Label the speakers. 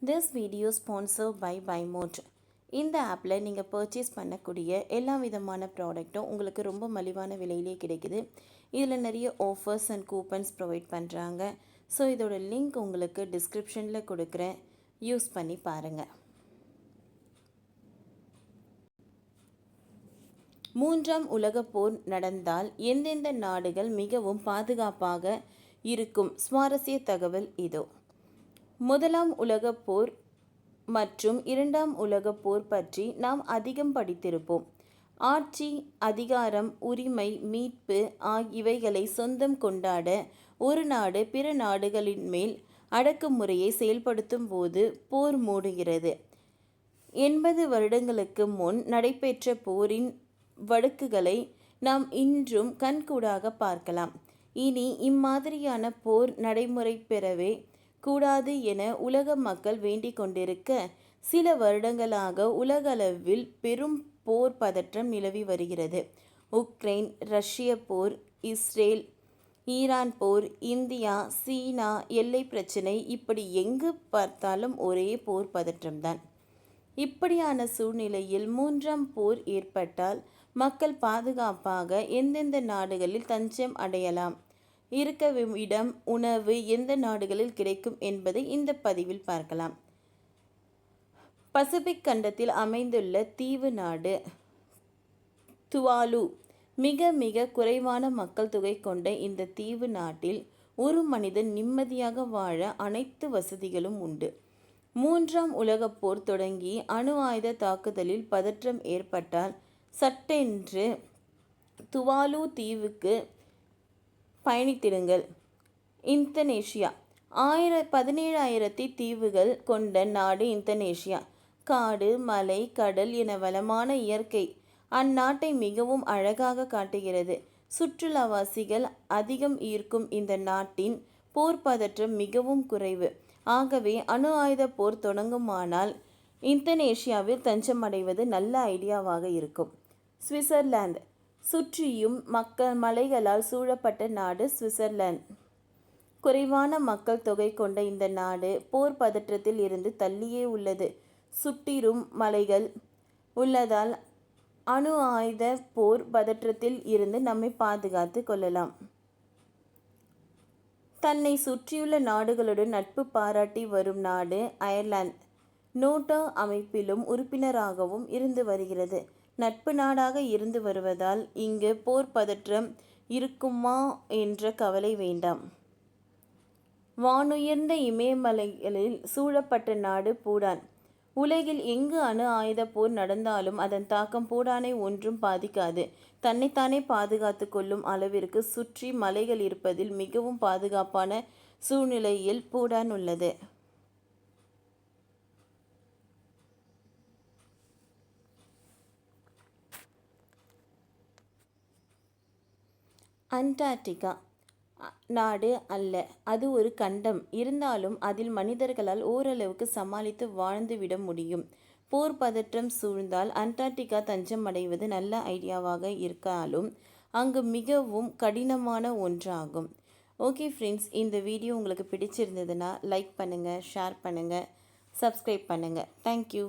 Speaker 1: This video sponsored by BuyMode. இந்த ஆப்பில் நீங்கள் பர்ச்சேஸ் பண்ணக்கூடிய எல்லா விதமான ப்ராடக்ட்டும் உங்களுக்கு ரொம்ப மலிவான விலையிலே கிடைக்குது. இதில் நிறைய ஆஃபர்ஸ் அண்ட் கூப்பன்ஸ் ப்ரொவைட் பண்ணுறாங்க. ஸோ இதோட லிங்க் உங்களுக்கு டிஸ்கிரிப்ஷனில் கொடுக்குறேன், யூஸ் பண்ணி பாருங்கள். மூன்றாம் உலகப் போர் நடந்தால் எந்தெந்த நாடுகள் மிகவும் பாதுகாப்பாக இருக்கும்? சுவாரஸ்ய தகவல் இதோ. முதலாம் உலகப் போர் மற்றும் இரண்டாம் உலகப் போர் பற்றி நாம் அதிகம் படித்திருப்போம். ஆட்சி, அதிகாரம், உரிமை, மீட்பு ஆகியவைகளை சொந்தம் கொண்டாட ஒரு நாடு பிற நாடுகளின் மேல் அடக்குமுறையை செயல்படுத்தும் போது போர் மூடுகிறது. 80 வருடங்களுக்கு முன் நடைபெற்ற போரின் வடுக்குகளை நாம் இன்றும் கண்கூடாக பார்க்கலாம். இனி இம்மாதிரியான போர் நடைமுறை பெறவே கூடாது என உலக மக்கள் வேண்டிக் கொண்டிருக்க, சில வருடங்களாக உலகளவில் பெரும் போர் பதற்றம் நிலவி வருகிறது. உக்ரைன், ரஷ்ய போர், இஸ்ரேல், ஈரான் போர், இந்தியா, சீனா எல்லை பிரச்சினை, இப்படி எங்கு பார்த்தாலும் ஒரே போர் பதற்றம்தான். இப்படியான சூழ்நிலையில் மூன்றாம் போர் ஏற்பட்டால் மக்கள் பாதுகாப்பாக எந்தெந்த நாடுகளில் தஞ்சம் அடையலாம், இருக்க இடம், உணவு எந்த நாடுகளில் கிடைக்கும் என்பதை இந்த பதிவில் பார்க்கலாம். பசிபிக் கண்டத்தில் அமைந்துள்ள தீவு நாடு துவாலு. மிக மிக குறைவான மக்கள் தொகை கொண்ட இந்த தீவு நாட்டில் ஒரு மனிதன் நிம்மதியாக வாழ அனைத்து வசதிகளும் உண்டு. மூன்றாம் உலகப் போர் தொடங்கி அணு ஆயுத தாக்குதலில் பதற்றம் ஏற்பட்டால் சட்டென்று துவாலு தீவுக்கு பயணித்திடுங்கள். இந்தோனேஷியா. 17,000 தீவுகள் கொண்ட நாடு இந்தோனேஷியா. காடு, மலை, கடல் என வளமான இயற்கை அந்நாட்டை மிகவும் அழகாக காட்டுகிறது. சுற்றுலாவாசிகள் அதிகம் ஈர்க்கும் இந்த நாட்டின் போர் பதற்றம் மிகவும் குறைவு. ஆகவே அணு ஆயுத போர் தொடங்குமானால் இந்தோனேஷியாவில் தஞ்சமடைவது நல்ல ஐடியாவாக இருக்கும். சுவிட்சர்லாந்து. சுற்றியும் மலைகளால் சூழப்பட்ட நாடு சுவிட்சர்லாந்து. குறைவான மக்கள் தொகை கொண்ட இந்த நாடு போர் பதற்றத்தில் இருந்து தள்ளியே உள்ளது. சுற்றிலும் மலைகள் உள்ளதால் அணு ஆயுத போர் பதற்றத்தில் இருந்து நம்மை பாதுகாத்து கொள்ளலாம். தன்னை சுற்றியுள்ள நாடுகளுடன் நட்பு பாராட்டி வரும் நாடு அயர்லாந்து. நேட்டோ அமைப்பிலும் உறுப்பினராகவும் இருந்து வருகிறது. நட்பு நாடாக இருந்து வருவதால் இங்கு போர் பதற்றம் இருக்குமா என்ற கவலை வேண்டாம். வானுயர்ந்த இமயமலைகளில் சூழப்பட்ட நாடு பூடான். உலகில் எங்கு அணு ஆயுத போர் நடந்தாலும் அதன் தாக்கம் பூடானை ஒன்றும் பாதிக்காது. தன்னைத்தானே பாதுகாத்து கொள்ளும் அளவிற்கு சுற்றி மலைகள் இருப்பதில் மிகவும் பாதுகாப்பான சூழ்நிலையில் பூடான் உள்ளது. அண்டார்டிகா நாடு அல்ல, அது ஒரு கண்டம். இருந்தாலும் அதில் மனிதர்களால் ஓரளவுக்கு சமாளித்து வாழ்ந்துவிட முடியும். போர் பதற்றம் சூழ்ந்தால் அண்டார்டிகா தஞ்சம் அடைவது நல்ல ஐடியாவாக இருக்காலும் அங்கு மிகவும் கடினமான ஒன்றாகும். ஓகே ஃப்ரெண்ட்ஸ், இந்த வீடியோ உங்களுக்கு பிடிச்சிருந்ததுன்னா லைக் பண்ணுங்கள், ஷேர் பண்ணுங்கள், சப்ஸ்கிரைப் பண்ணுங்கள். தேங்க்யூ.